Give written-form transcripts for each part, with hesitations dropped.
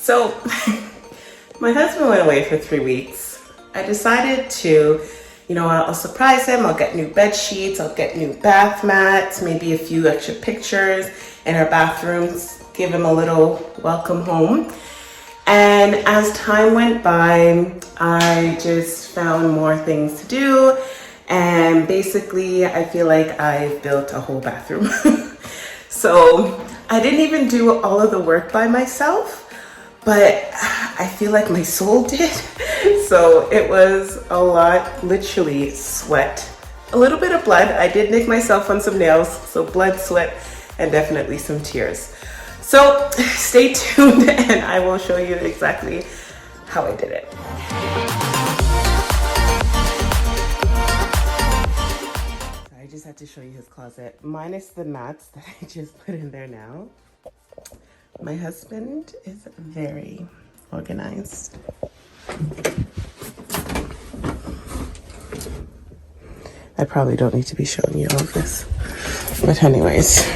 So my husband went away for 3 weeks. I decided to, I'll surprise him. I'll get new bed sheets. I'll get new bath mats, maybe a few extra pictures in our bathrooms, give him a little welcome home. And as time went by, I just found more things to do. And basically, I feel like I've built a whole bathroom. So I didn't even do all of the work by myself, but I feel like my soul did. So it was a lot, literally sweat, a little bit of blood. I did nick myself on some nails, so blood, sweat, and definitely some tears. So stay tuned and I will show you exactly how I did it. I just had to show you his closet, minus the mats that I just put in there now. My husband is very organized. I probably don't need to be showing you all of this, but anyways.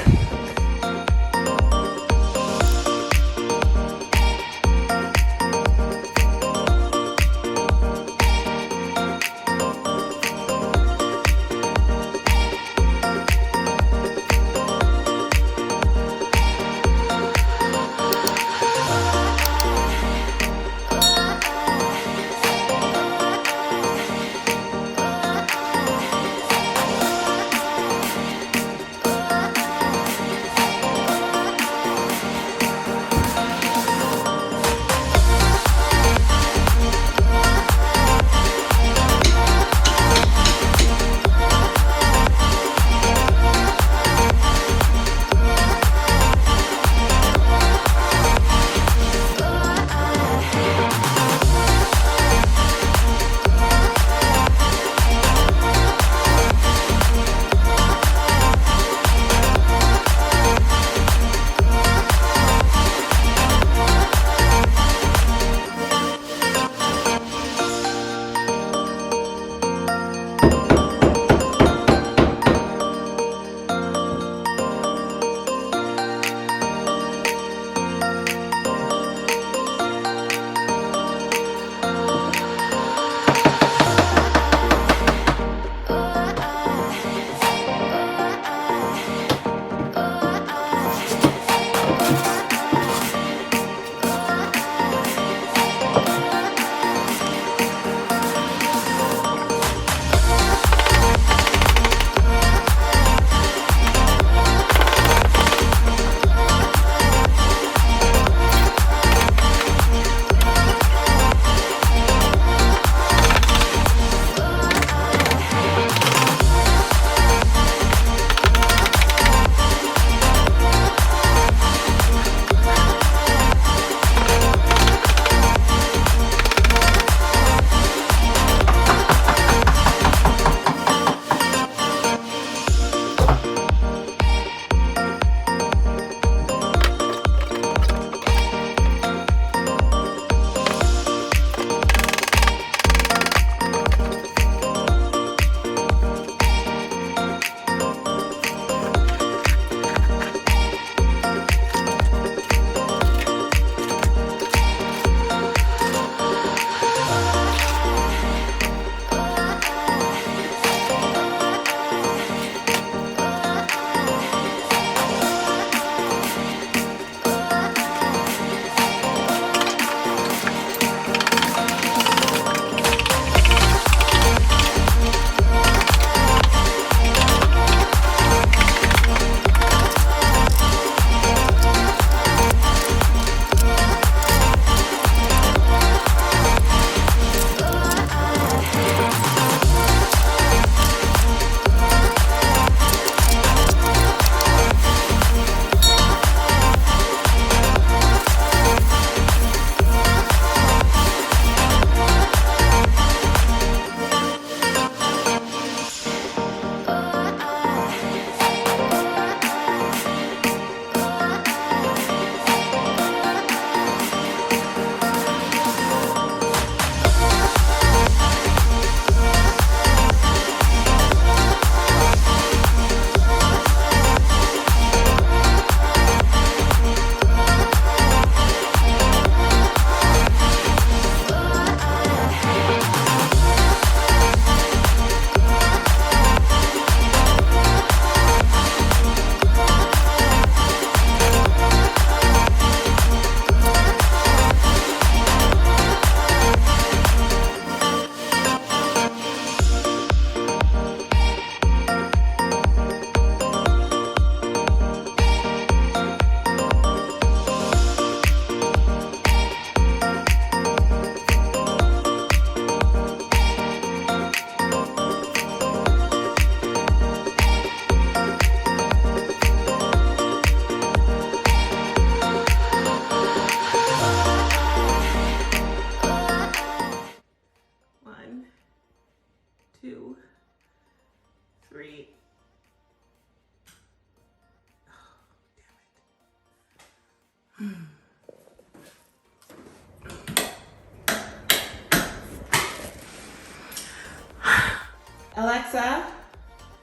Alexa,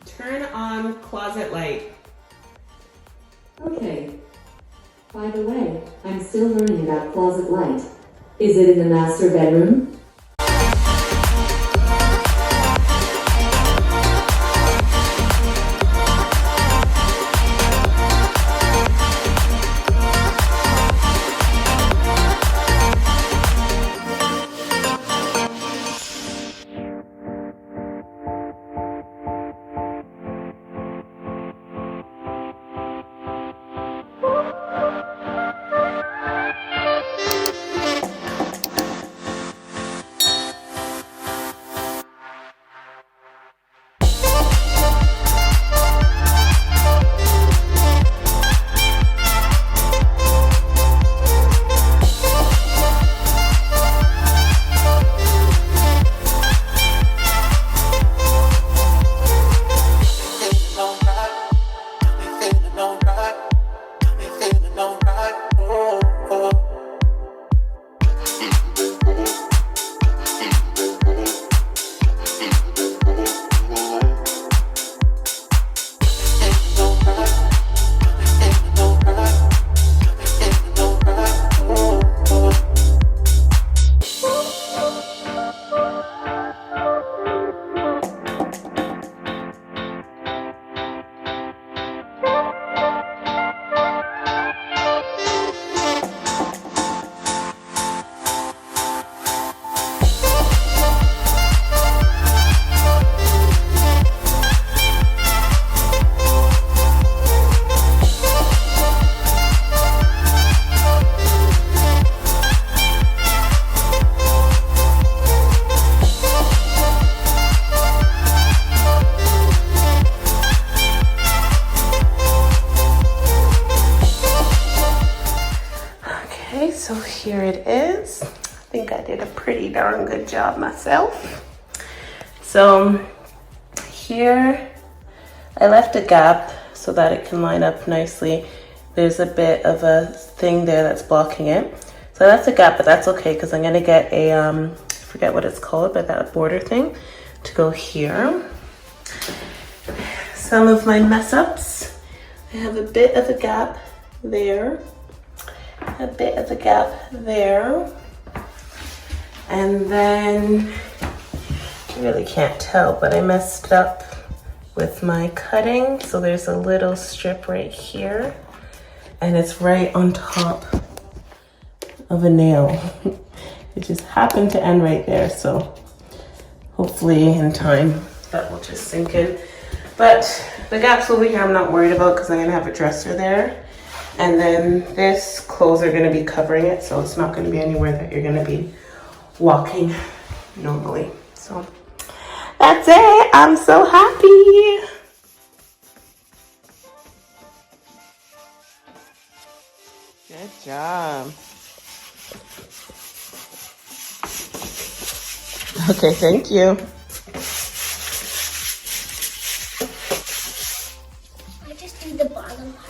turn on closet light. Okay. By the way, I'm still learning about closet light. Is it in the master bedroom? So here it is. I think I did a pretty darn good job myself. So here I left a gap so that it can line up nicely. There's a bit of a thing there that's blocking it. So that's a gap, but that's okay because I'm gonna get a, I forget what it's called, but that border thing to go here. Some of my mess ups. I have a bit of a gap there. A bit of a gap there, and then you really can't tell, but I messed up with my cutting, so there's a little strip right here, and it's right on top of a nail. It just happened to end right there, so hopefully in time that will just sink in. But the gaps over here I'm not worried about because I'm gonna have a dresser there. And then this clothes are going to be covering it, so it's not going to be anywhere that you're going to be walking normally. So that's it. I'm so happy. Good job. Okay, thank you. I just do the bottom part.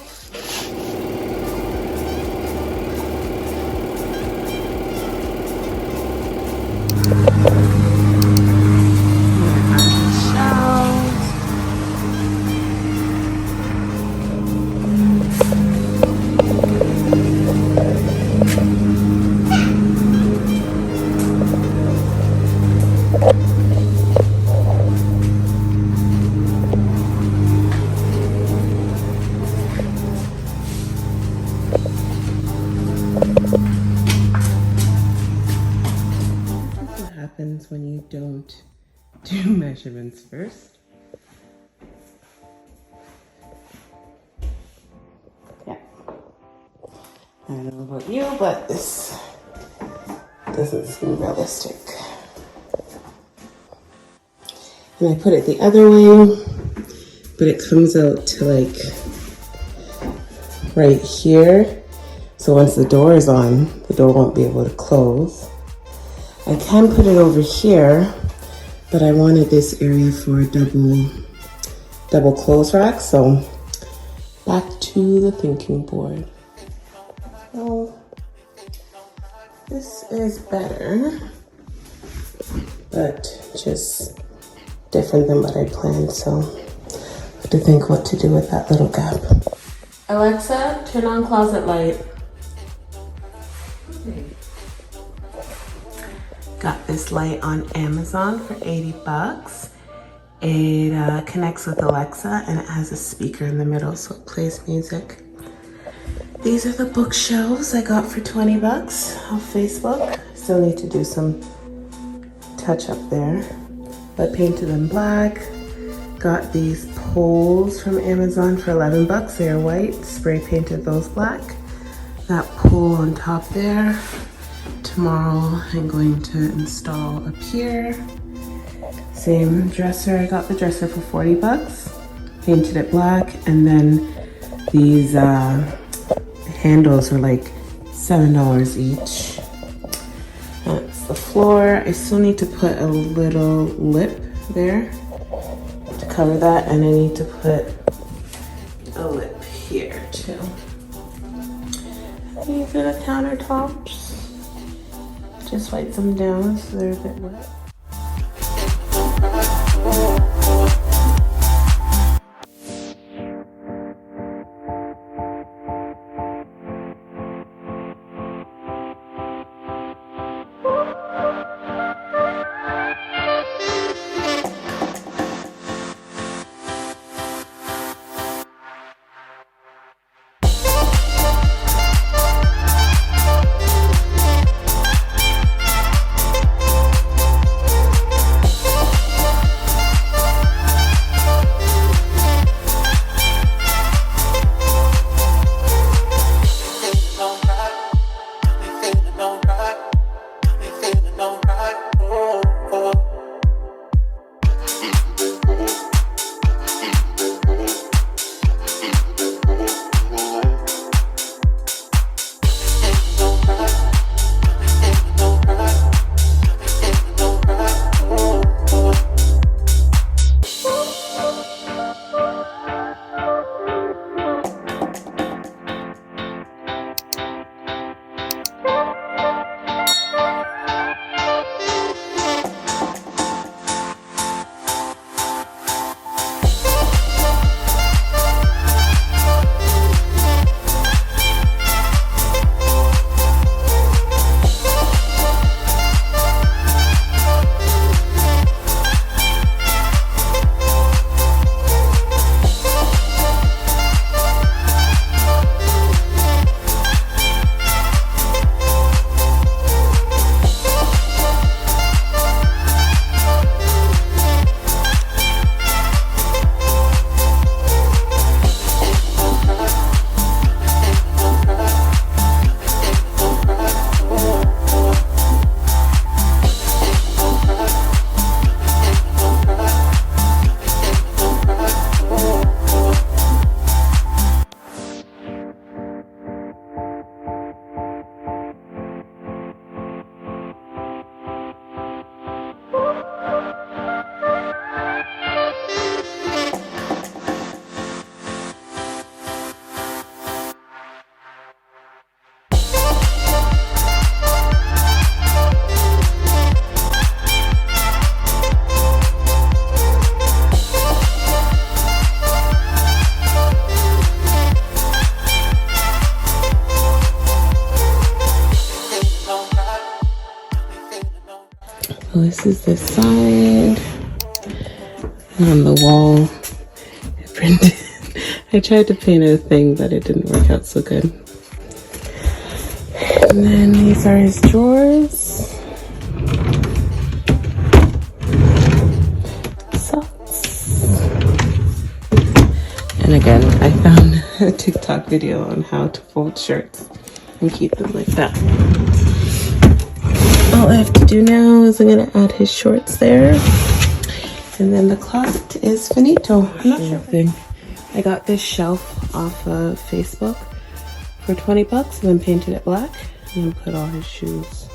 When you don't do measurements first. Yeah. I don't know about you, but this doesn't seem realistic. And I put it the other way, but it comes out to like right here. So once the door is on, the door won't be able to close. I can put it over here, but I wanted this area for a double clothes rack, so back to the thinking board. So this is better, but just different than what I planned, so I have to think what to do with that little gap. Alexa, turn on closet light. Got this light on Amazon for 80 bucks. It connects with Alexa and it has a speaker in the middle so it plays music. These are the bookshelves I got for 20 bucks off Facebook. Still need to do some touch up there. But painted them black. Got these poles from Amazon for 11 bucks. They are white. Spray painted those black. That pole on top there. Tomorrow I'm going to install up here. Same dresser. I got the dresser for 40 bucks. Painted it black. And then these handles are like $7 each. That's the floor. I still need to put a little lip there to cover that, and I need to put a lip here too. These are the countertops. Just wipe them down so they're a bit wet. This is the side. And on the wall, I printed. I tried to paint a thing, but it didn't work out so good. And then these are his drawers. Socks. And again, I found a TikTok video on how to fold shirts and keep them like that. All I have to do now is I'm gonna add his shorts there. And then the closet is finito. I'm not sure thing. I got this shelf off of Facebook for 20 bucks and then painted it black and then put all his shoes.